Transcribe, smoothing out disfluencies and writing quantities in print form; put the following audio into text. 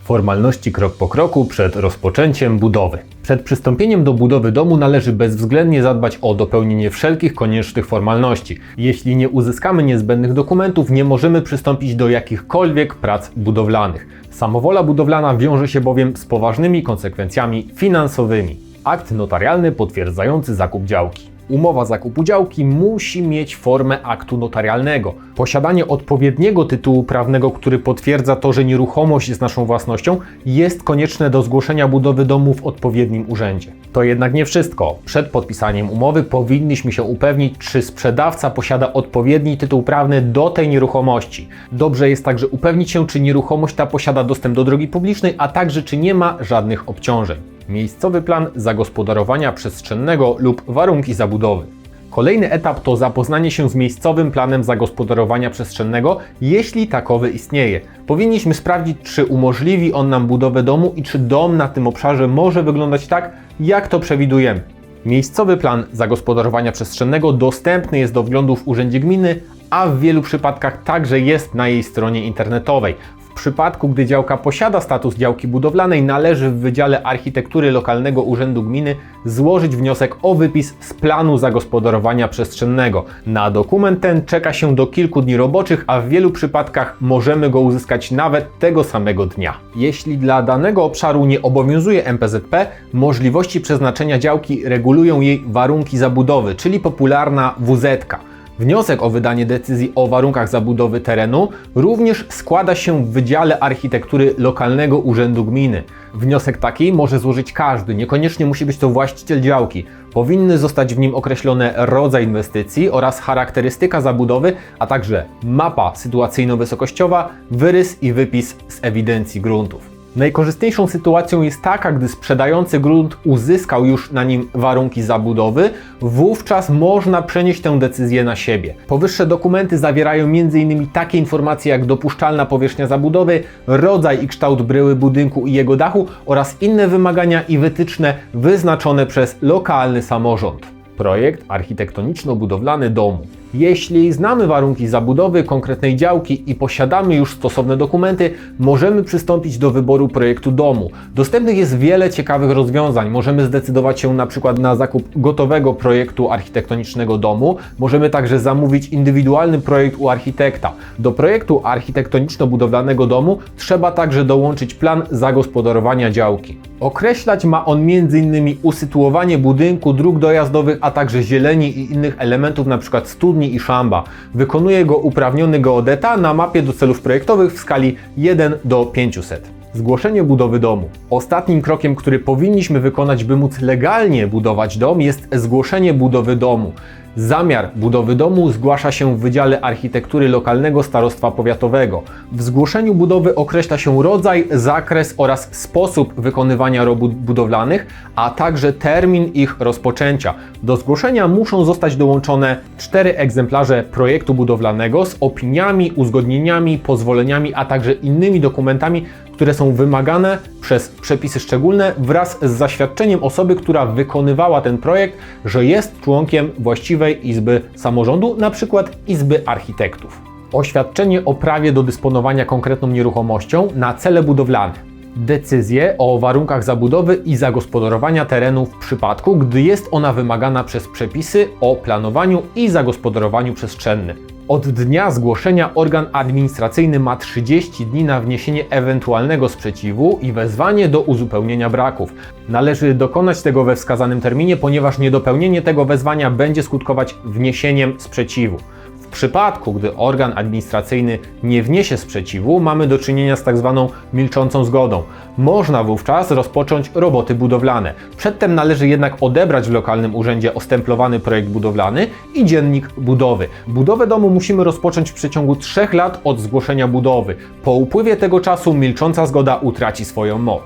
Formalności krok po kroku przed rozpoczęciem budowy. Przed przystąpieniem do budowy domu należy bezwzględnie zadbać o dopełnienie wszelkich koniecznych formalności. Jeśli nie uzyskamy niezbędnych dokumentów, nie możemy przystąpić do jakichkolwiek prac budowlanych. Samowola budowlana wiąże się bowiem z poważnymi konsekwencjami finansowymi. Akt notarialny potwierdzający zakup działki. Umowa zakupu działki musi mieć formę aktu notarialnego. Posiadanie odpowiedniego tytułu prawnego, który potwierdza to, że nieruchomość jest naszą własnością, jest konieczne do zgłoszenia budowy domu w odpowiednim urzędzie. To jednak nie wszystko. Przed podpisaniem umowy powinniśmy się upewnić, czy sprzedawca posiada odpowiedni tytuł prawny do tej nieruchomości. Dobrze jest także upewnić się, czy nieruchomość ta posiada dostęp do drogi publicznej, a także czy nie ma żadnych obciążeń. Miejscowy plan zagospodarowania przestrzennego lub warunki zabudowy. Kolejny etap to zapoznanie się z miejscowym planem zagospodarowania przestrzennego, jeśli takowy istnieje. Powinniśmy sprawdzić, czy umożliwi on nam budowę domu i czy dom na tym obszarze może wyglądać tak, jak to przewidujemy. Miejscowy plan zagospodarowania przestrzennego dostępny jest do wglądu w urzędzie gminy, a w wielu przypadkach także jest na jej stronie internetowej. W przypadku, gdy działka posiada status działki budowlanej, należy w Wydziale Architektury Lokalnego Urzędu Gminy złożyć wniosek o wypis z planu zagospodarowania przestrzennego. Na dokument ten czeka się do kilku dni roboczych, a w wielu przypadkach możemy go uzyskać nawet tego samego dnia. Jeśli dla danego obszaru nie obowiązuje MPZP, możliwości przeznaczenia działki regulują jej warunki zabudowy, czyli popularna WZ-ka. Wniosek o wydanie decyzji o warunkach zabudowy terenu również składa się w Wydziale Architektury Lokalnego Urzędu Gminy. Wniosek taki może złożyć każdy, niekoniecznie musi być to właściciel działki. Powinny zostać w nim określone rodzaj inwestycji oraz charakterystyka zabudowy, a także mapa sytuacyjno-wysokościowa, wyrys i wypis z ewidencji gruntów. Najkorzystniejszą sytuacją jest taka, gdy sprzedający grunt uzyskał już na nim warunki zabudowy, wówczas można przenieść tę decyzję na siebie. Powyższe dokumenty zawierają m.in. takie informacje jak dopuszczalna powierzchnia zabudowy, rodzaj i kształt bryły budynku i jego dachu oraz inne wymagania i wytyczne wyznaczone przez lokalny samorząd. Projekt architektoniczno-budowlany domu. Jeśli znamy warunki zabudowy konkretnej działki i posiadamy już stosowne dokumenty, możemy przystąpić do wyboru projektu domu. Dostępnych jest wiele ciekawych rozwiązań. Możemy zdecydować się na przykład na zakup gotowego projektu architektonicznego domu. Możemy także zamówić indywidualny projekt u architekta. Do projektu architektoniczno-budowlanego domu trzeba także dołączyć plan zagospodarowania działki. Określać ma on m.in. usytuowanie budynku, dróg dojazdowych, a także zieleni i innych elementów, np. studni i szamba. Wykonuje go uprawniony geodeta na mapie do celów projektowych w skali 1:500. Zgłoszenie budowy domu. Ostatnim krokiem, który powinniśmy wykonać, by móc legalnie budować dom, jest zgłoszenie budowy domu. Zamiar budowy domu zgłasza się w Wydziale Architektury Lokalnego Starostwa Powiatowego. W zgłoszeniu budowy określa się rodzaj, zakres oraz sposób wykonywania robót budowlanych, a także termin ich rozpoczęcia. Do zgłoszenia muszą zostać dołączone 4 egzemplarze projektu budowlanego z opiniami, uzgodnieniami, pozwoleniami, a także innymi dokumentami, które są wymagane przez przepisy szczególne wraz z zaświadczeniem osoby, która wykonywała ten projekt, że jest członkiem właściwej izby samorządu, np. Izby Architektów. Oświadczenie o prawie do dysponowania konkretną nieruchomością na cele budowlane. Decyzję o warunkach zabudowy i zagospodarowania terenu w przypadku, gdy jest ona wymagana przez przepisy o planowaniu i zagospodarowaniu przestrzennym. Od dnia zgłoszenia organ administracyjny ma 30 dni na wniesienie ewentualnego sprzeciwu i wezwanie do uzupełnienia braków. Należy dokonać tego we wskazanym terminie, ponieważ niedopełnienie tego wezwania będzie skutkować wniesieniem sprzeciwu. W przypadku, gdy organ administracyjny nie wniesie sprzeciwu, mamy do czynienia z tzw. milczącą zgodą. Można wówczas rozpocząć roboty budowlane. Przedtem należy jednak odebrać w lokalnym urzędzie ostemplowany projekt budowlany i dziennik budowy. Budowę domu musimy rozpocząć w przeciągu 3 lat od zgłoszenia budowy. Po upływie tego czasu milcząca zgoda utraci swoją moc.